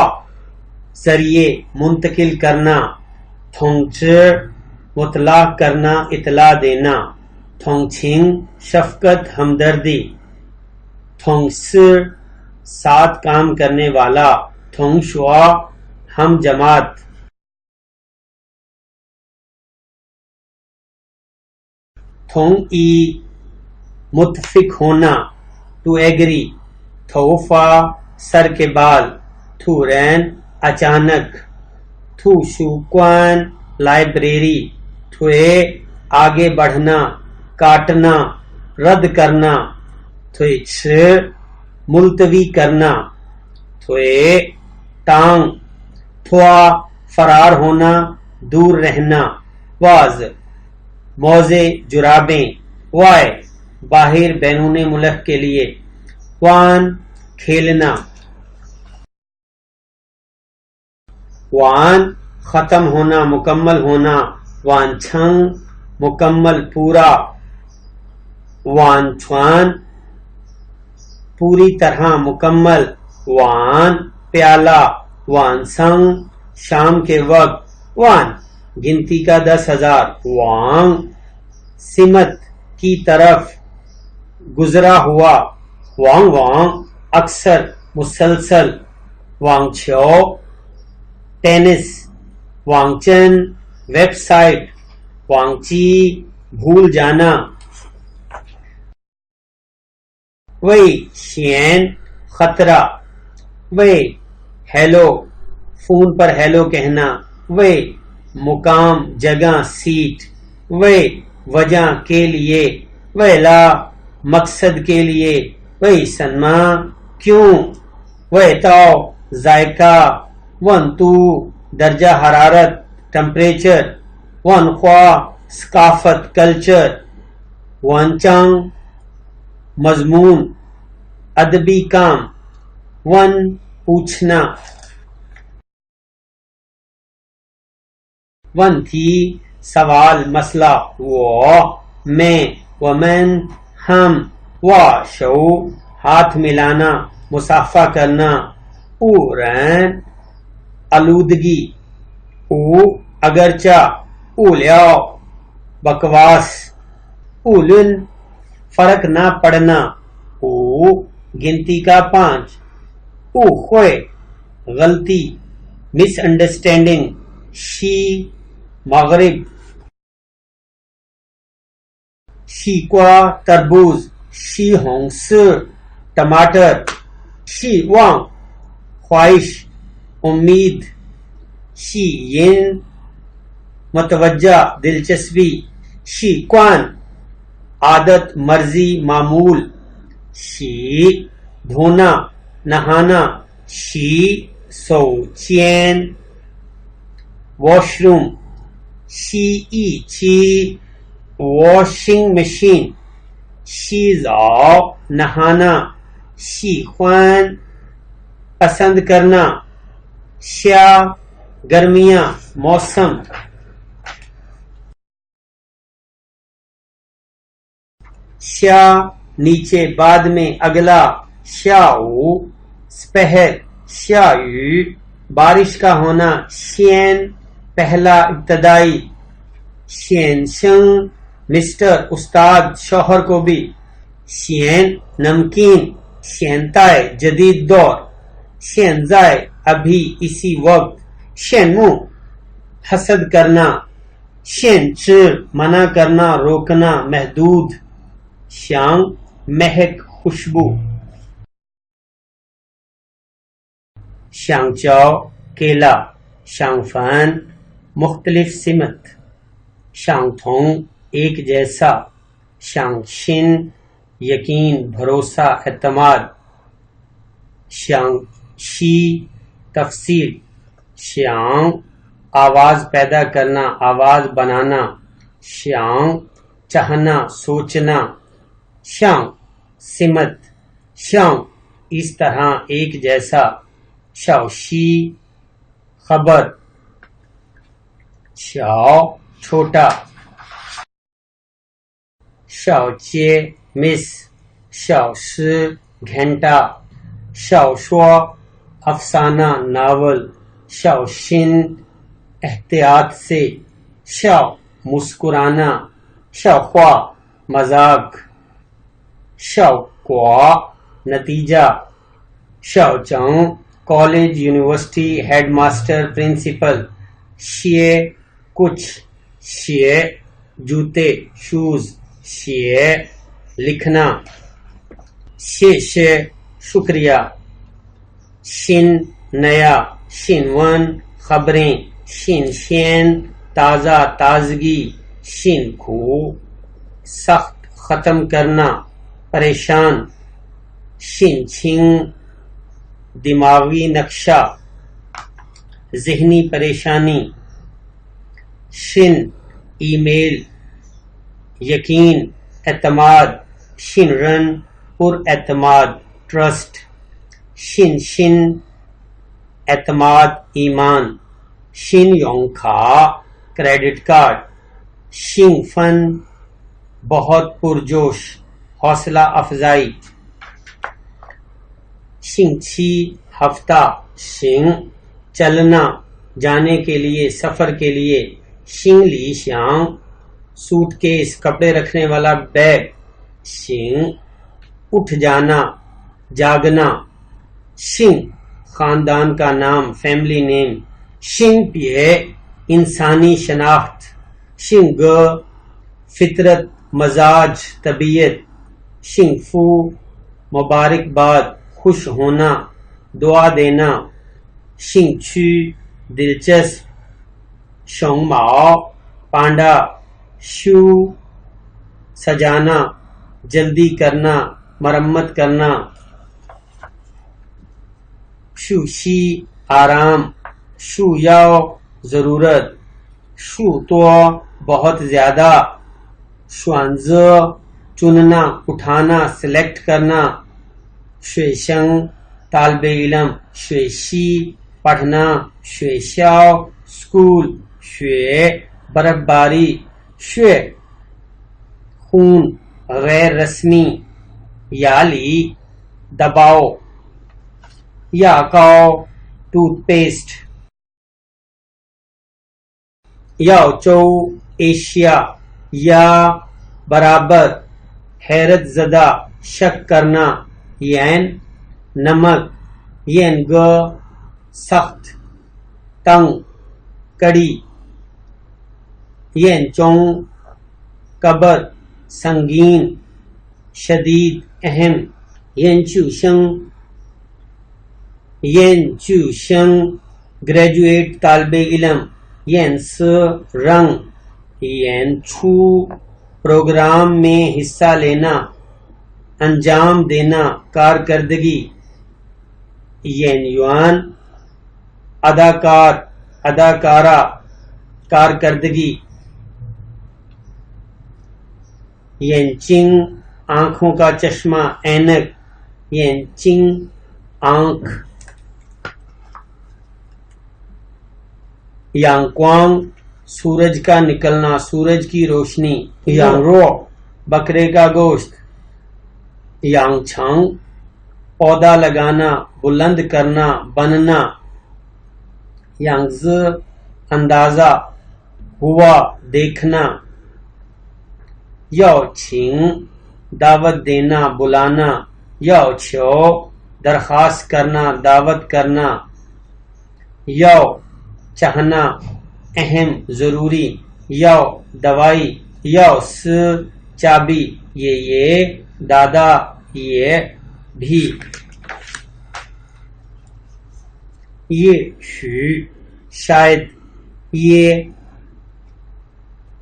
ذریعے منتقل کرنا تھونگ مطلع کرنا اطلاع دینا تھونگ چھنگ شفقت ہمدردی تھونگ ساتھ کام کرنے والا تھونگ شوا ہم جماعت تھونگ ای متفق ہونا ٹو ایگری تھوفا سر کے بال تھو رین اچانک تھو شوکوان لائبریری تھوئے آگے بڑھنا کاٹنا رد کرنا تھوئے ملتوی کرنا تھوئے ٹانگ تھوا فرار ہونا دور رہنا واز موزے جرابیں وائے باہر بیرون ملک کے لیے وان کھیلنا وان ختم ہونا مکمل ہونا وان چھنگ مکمل پورا وان چھوان پوری طرح مکمل وان پیالہ وان سنگ شام کے وقت وان گنتی کا 10,000 وانگ سمت کی طرف گزرا ہوا وانگ وانگ اکثر مسلسل وانگ چھو ٹینس وانگ چن ویب سائٹ وانگ چی بھول جانا وئی شین خطرہ وئی ہیلو فون پر ہیلو کہنا وئی مقام جگہ سیٹ وئی وجہ کے لیے وئی لا مقصد کے لیے وئی سنما کیوں وئی تو ذائقہ ون تو درجہ حرارت ٹمپریچر ون خواہ ثقافت کلچر ون چنگ مضمون ادبی کام ون پوچھنا ون تھی سوال مسئلہ وہ میں ومن ہم وا شو ہاتھ ملانا مصافحہ کرنا پورن آلودگی او اگرچہ اولیاؤ بکواس اولن فرق نہ پڑنا او گنتی کا 5 او خوئے غلطی مس انڈرسٹینڈنگ شی مغرب شی کو تربوز شی ہونگس ٹماٹر شی وانگ خواہش امید شی ین متوجہ دلچسپی شی کوان عادت مرضی معمول شی دھونا نہانا شی سو چین واش روم شی ای چی واشنگ مشین شی زاؤ نہانا شی خوان پسند کرنا شیا گرمیاں موسم شیا نیچے بعد میں اگلا شاؤ سپہر شایو بارش کا ہونا شین پہلا ابتدائی شین شنگ مسٹر استاد شوہر کو بھی شین نمکین شین تائے جدید دور شین زائے ابھی اسی وقت شین مو حسد کرنا شین چر منع کرنا روکنا محدود شانگ مہک خوشبو شانگ چاؤ کیلا شانگ فان مختلف سمت شانگ تھونگ ایک جیسا شانگ شن یقین بھروسہ اعتماد شانگ شی تفصیل شانگ آواز پیدا کرنا آواز بنانا شانگ چاہنا سوچنا شانگ سمت شانگ اس طرح ایک جیسا شاو شی خبر شاو چھوٹا شاو چے مس شاو شی گھنٹا شاو شوا افسانہ ناول شاو شن احتیاط سے شاو مسکرانا شاو خوا مذاق شاو کوا نتیجہ شاو چاؤں college university headmaster principal شیے کچھ شیے جوتے شوز شیے لکھنا شے شکریہ شن نیا شن ون خبریں شن شین تازہ تازگی شن کھو سخت ختم کرنا پریشان شن چھنگ دماغی نقشہ ذہنی پریشانی شن ای میل یقین اعتماد شن رن پر اعتماد ٹرسٹ شن اعتماد ایمان شن یونگ کھا کریڈٹ کارڈ شنگ فن بہت پرجوش حوصلہ افزائی شنگ چھی ہفتہ شنگ چلنا جانے کے لیے سفر کے لیے شنگ لی شیانگ سوٹ کیس کپڑے رکھنے والا بیگ شنگ اٹھ جانا جاگنا شنگ خاندان کا نام فیملی نیم شنگ پیے انسانی شناخت شنگ فطرت مزاج طبیعت شنگ فو مبارکباد خوش ہونا دعا دینا شنگ چو دلچسپ شنگ ماؤ پانڈا شو سجانا جلدی کرنا مرمت کرنا شو شی آرام شو یاو ضرورت شو تو بہت زیادہ شوانز چننا اٹھانا سلیکٹ کرنا شوئی شنگ طالب علم شوئی شی پڑھنا شوئی شاو اسکول شوئی برف باری شوئی خون غیر رسمی یالی دباؤ یا کاؤ ٹوتھ پیسٹ یاو چو ایشیا یا برابر حیرت زدہ شک کرنا یین نمک ین گ سخت تنگ کڑی ین چونگ قبر سنگین شدید اہم ین چو شنگ گریجویٹ طالب علم ین س رنگ ین چھو پروگرام میں حصہ لینا انجام دینا کارکردگی ین یوان اداکار اداکارہ کارکردگی ین چنگ آنکھوں کا چشمہ اینک ین چنگ آنکھ یانگ کوانگ سورج کا نکلنا سورج کی روشنی یانگ رو بکرے کا گوشت یانگ چھانگ پودا لگانا بلند کرنا بننا یانگ ز اندازہ ہوا دیکھنا یاو چھنگ دعوت دینا بلانا یاو چھو درخواست کرنا دعوت کرنا یاو چاہنا اہم ضروری یاو دوائی یاو س چابی یہ دادا یہ بھی یہ شو شاید یہ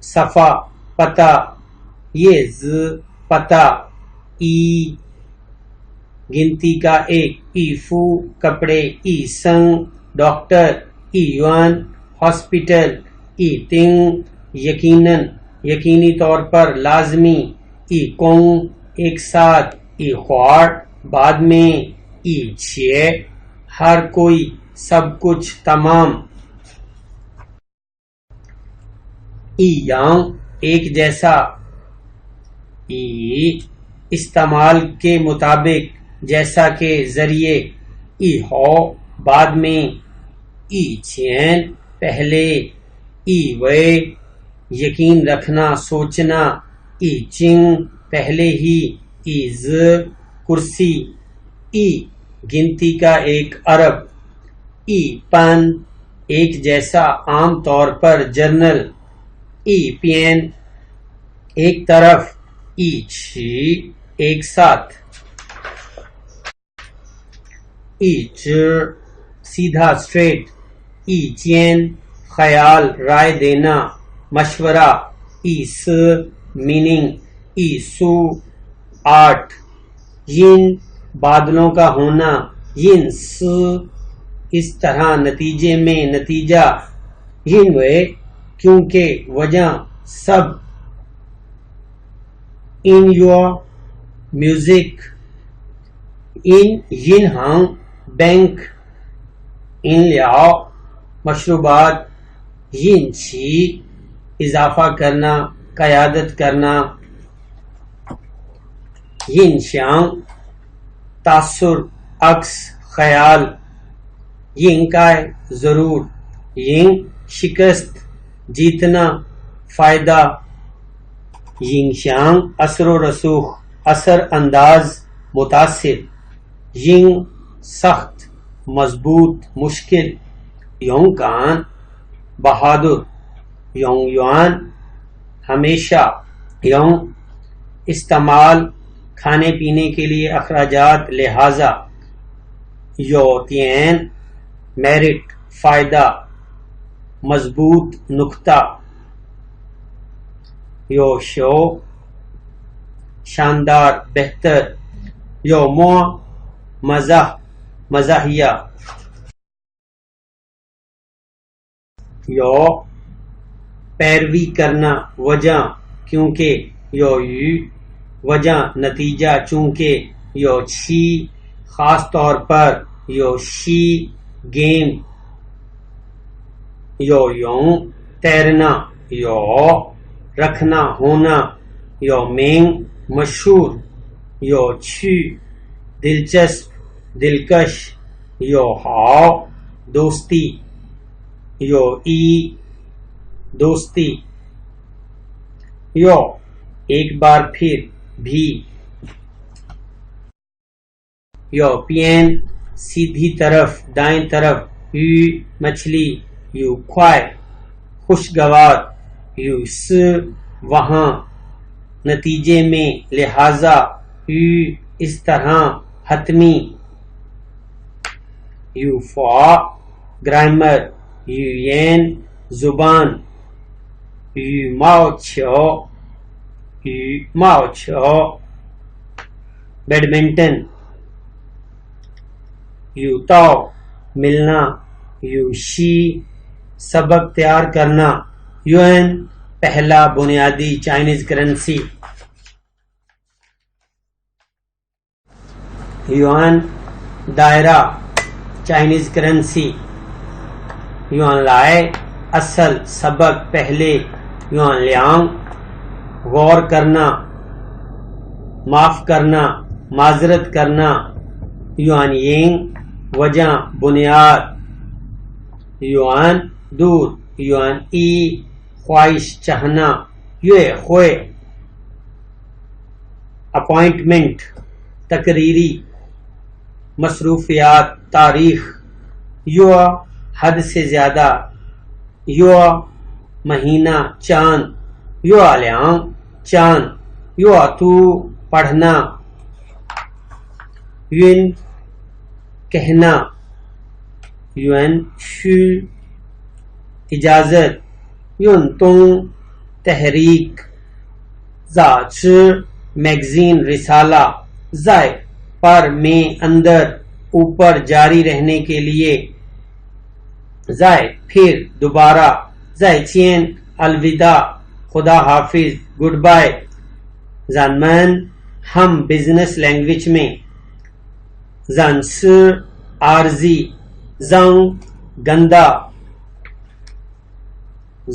صفا پتہ یہ ز پتہ ای گنتی کا ایک ای فو کپڑے ای سنگ ڈاکٹر ای یوان ہاسپٹل ای تنگ یقیناً یقینی طور پر لازمی ای کونگ ایک ساتھ ای خوار بعد میں ای چھے ہر کوئی سب کچھ تمام ای یانگ ایک جیسا ای استعمال کے مطابق جیسا کہ ذریعے ای ہو بعد میں ای چھین پہلے ای وے یقین رکھنا سوچنا ای چنگ پہلے ہی ای ز کرسی ای گنتی کا ایک عرب ای پن ایک جیسا عام طور پر جرنل ای پین ایک طرف ای چھی ایک ساتھ ای چر سیدھا اسٹریٹ ای چین خیال رائے دینا مشورہ ای س میننگ ای سو آرٹ ین بادلوں کا ہونا ین س اس طرح نتیجے میں نتیجہ ین وے کیونکہ وجہ سب ان یور میوزک ان ین ہاں بینک ان لیاؤ مشروبات ین چھی اضافہ کرنا، قیادت کرنا. ین شیانگ تاثر، عکس، خیال. ین کائے ضرور. ین شکست، جیتنا، فائدہ. ین شیانگ اثر و رسوخ، اثر انداز، متاثر. ین سخت، مضبوط، مشکل. یونگ کان بہادر. یونگ یوان ہمیشہ. یونگ استعمال، کھانے پینے کے لیے اخراجات، لہذا. یو تین میرٹ، فائدہ، مضبوط، نکتہ. یو شو شاندار، بہتر. یو مو مزاح، مزاحیہ. یو پیروی کرنا، وجہ، کیونکہ. یو یو وجہ، نتیجہ، چونکہ. یو چھی خاص طور پر. یو شی گیم. یو یوں تیرنا. یو رکھنا، ہونا. یو مینگ مشہور. یو چھی دلچسپ، دلکش. یو ہاؤ دوستی. یو ای دوستی. یو ایک بار پھر، بھی. یو پین سیدھی طرف، دائیں طرف. یو مچھلی. یو خوائے خوشگوار. یو س وہاں، نتیجے میں، لہذا. یو اس طرح، حتمی. یو فا گرامر. یو ین زبان. یو ماؤ چھو، یو ماؤ چھو بیڈمنٹن. یو تاؤ ملنا. یو شی سبق تیار کرنا. یوئن پہلا بنیادی چائنیز کرنسی. یوان دائرہ چائنیز کرنسی. یوان لائے اصل، سبق، پہلے. یوان لیانگ غور کرنا، معاف کرنا، معذرت کرنا. یوان یینگ وجہ، بنیاد. یوان دور. یوان ای خواہش، چاہنا. یوے خوئے اپوائنٹمنٹ، تقریری، مصروفیات، تاریخ. یو حد سے زیادہ. یو مہینہ، چاند. یو لیانگ چاند. یو تو پڑھنا. یون کہنا. یون شو اجازت. یون تونگ تحریک. زا چ میگزین، رسالہ. زائے پر، میں، اندر، اوپر، جاری رہنے کے لیے. زائے پھر، دوبارہ. زائے چین الوداع، خدا حافظ، گڈ بائے. زانمن ہم بزنس لینگویج میں. زانس عارضی. زنگ گندا.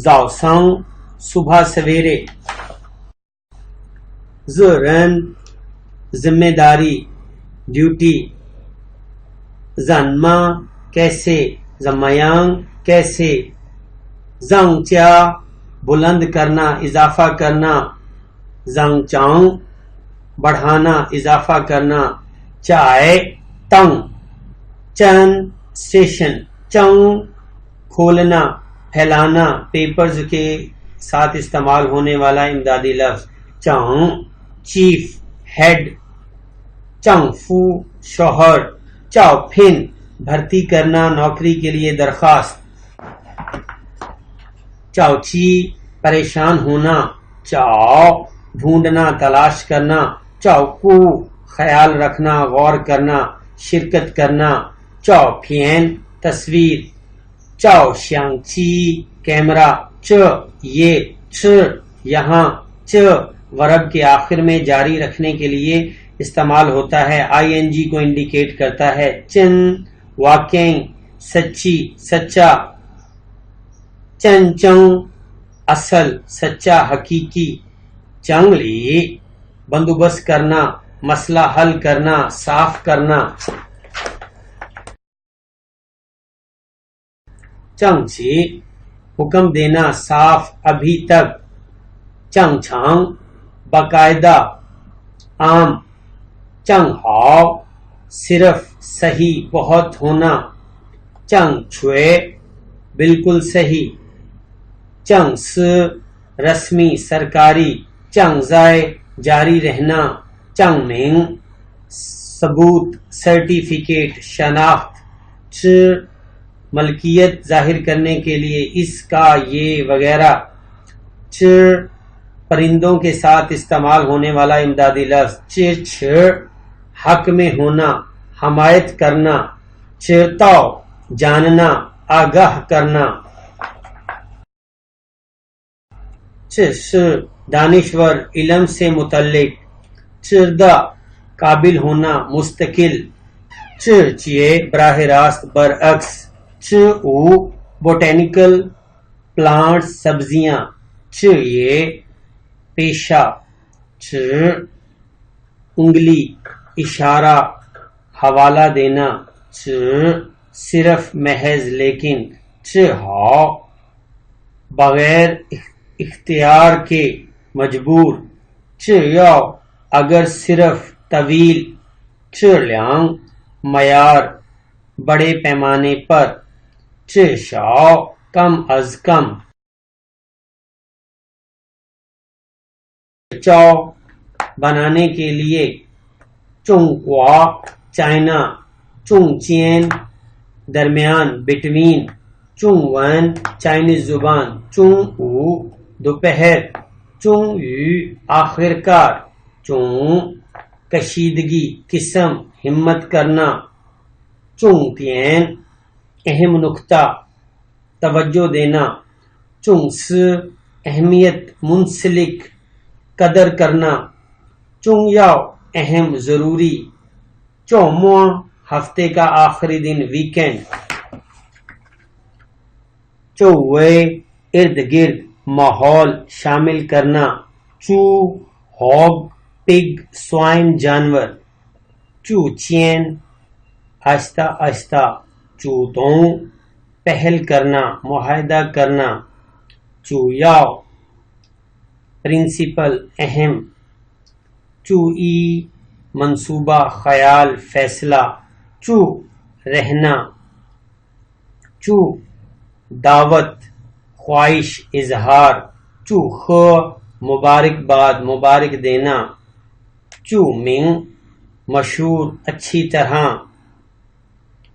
زاؤ سنگ صبح سویرے. زرن ذمہ داری، ڈیوٹی. زنما کیسے. زمیانگ کیسے. زنگ چا بلند کرنا، اضافہ کرنا. زنگ چانگ بڑھانا، اضافہ کرنا. چائے تنگ. چن اسٹیشن. چنگ کھولنا، پھیلانا. پیپرز کے ساتھ استعمال ہونے والا امدادی لفظ. چنگ چیف، ہیڈ. چنگ فو شوہر. چاؤ پھن بھرتی کرنا، نوکری کے لیے درخواست. چاؤ چی پریشان ہونا. چاؤ ڈھونڈنا، تلاش کرنا. چاؤ کو خیال رکھنا، غور کرنا، شرکت کرنا. چاؤ پھین تصویر. چاؤ شیانگ چی کیمرہ. چ یہ، چ یہاں. چ ورب کے آخر میں جاری رکھنے کے لیے استعمال ہوتا ہے. آئی این جی کو انڈیکیٹ کرتا ہے. چن واقعی، سچی، سچا. چن چنگ اصل سچا حقیقی چنگلی بندوبست کرنا مسئلہ حل کرنا صاف کرنا چنگ چی حکم دینا صاف ابھی تک چنگ چھانگ باقاعدہ عام چنگ ہاؤ صرف صحیح بہت ہونا چنگ چھوئے بالکل صحیح چنگ س رسمی سرکاری چنگ زائے جاری رہنا چنگ مینگ ثبوت سرٹیفکیٹ شناخت چ ملکیت ظاہر کرنے کے لیے اس کا یہ وغیرہ چ پرندوں کے ساتھ استعمال ہونے والا امدادی لفظ چ حق میں ہونا حمایت کرنا چرتاؤ جاننا آگاہ کرنا چ دانشور علم سے متعلق چردہ قابل ہونا مستقل چیے براہ راست برعکس او بوٹینیکل پلانٹس سبزیاں یہ پیشہ انگلی اشارہ حوالہ دینا صرف محض لیکن ہاؤ بغیر اختیار کے مجبور یاؤ اگر صرف طویل لیانگ معیار بڑے پیمانے پر شاؤ کم از کم چاؤ بنانے کے لیے چونگوا چائنا چونگ چین درمیان بٹوین چونگ ون چائنیز زبان چونگ او دوپہر چونگ یو آخر کار چونگ کشیدگی قسم ہمت کرنا چونگ تین اہم نقطہ توجہ دینا چونگ س اہمیت منسلک قدر کرنا چونگ یاؤ اہم ضروری چومواں ہفتے کا آخری دن ویکینڈ چووے ارد گرد ماحول شامل کرنا چو ہوگ پگ سوائن جانور چو چین آہستہ آہستہ چوتوں پہل کرنا معاہدہ کرنا چو یاؤ پرنسپل اہم چو ای منصوبہ خیال فیصلہ چو رہنا چو دعوت خواہش اظہار چو خ مبارکباد مبارک دینا چو منگ مشہور اچھی طرح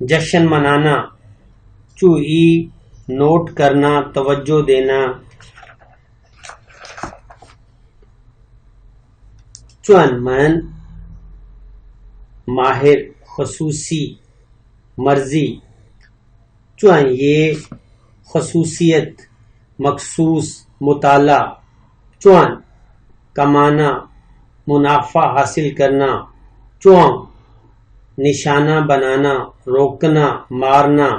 جشن منانا چو ای نوٹ کرنا توجہ دینا چون من ماہر خصوصی مرضی چون یہ خصوصیت مخصوص مطالعہ چون کمانا منافع حاصل کرنا چون نشانہ بنانا روکنا مارنا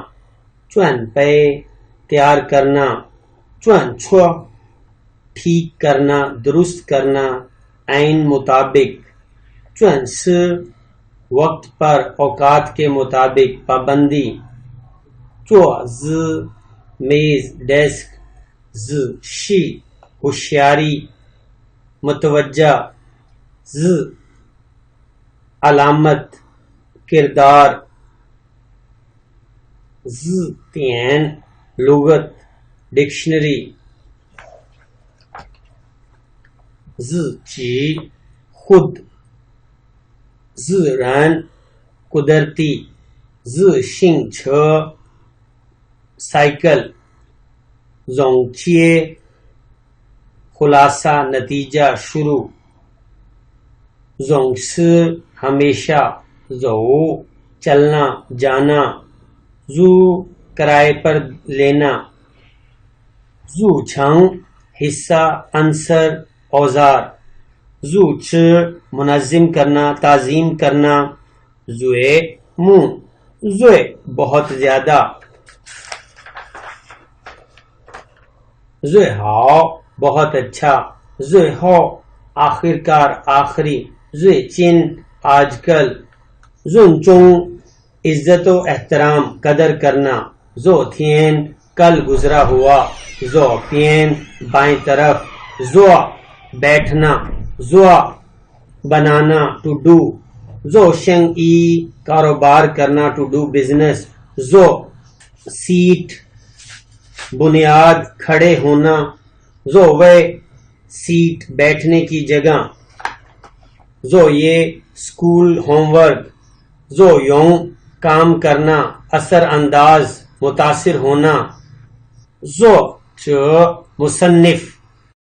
چون پے تیار کرنا چون چھو ٹھیک کرنا درست کرنا عین مطابق چون س وقت پر اوقات کے مطابق پابندی چو ز میز ڈیسک ز شی ہوشیاری متوجہ ز علامت کردار ز تین لغت ڈکشنری ز چی خود ز رن قدرتی ز شنگ چھ سائیکل زونگ چیے خلاصہ نتیجہ شروع زونگ س ہمیشہ زو چلنا جانا زو کرائے پر لینا زو چھنگ حصہ عنصر اوزار زو چھ منظم کرنا تعظیم کرنا زوے منہ زوے بہت زیادہ زوی ہاؤ بہت اچھا، زوی ہو آخر کار آخری، زوی چن آج کل، زون چونگ عزت و احترام قدر کرنا، زو تھین کل گزرا ہوا، زو پین بائیں طرف، زوا بیٹھنا، زوا بنانا ٹو ڈو، زو شنگ ای کاروبار کرنا ٹو ڈو بزنس، زو سیٹ بنیاد کھڑے ہونا، زو وے سیٹ بیٹھنے کی جگہ، زو یہ اسکول ہوم ورک، زو یوں کام کرنا اثر انداز متاثر ہونا، زو مصنف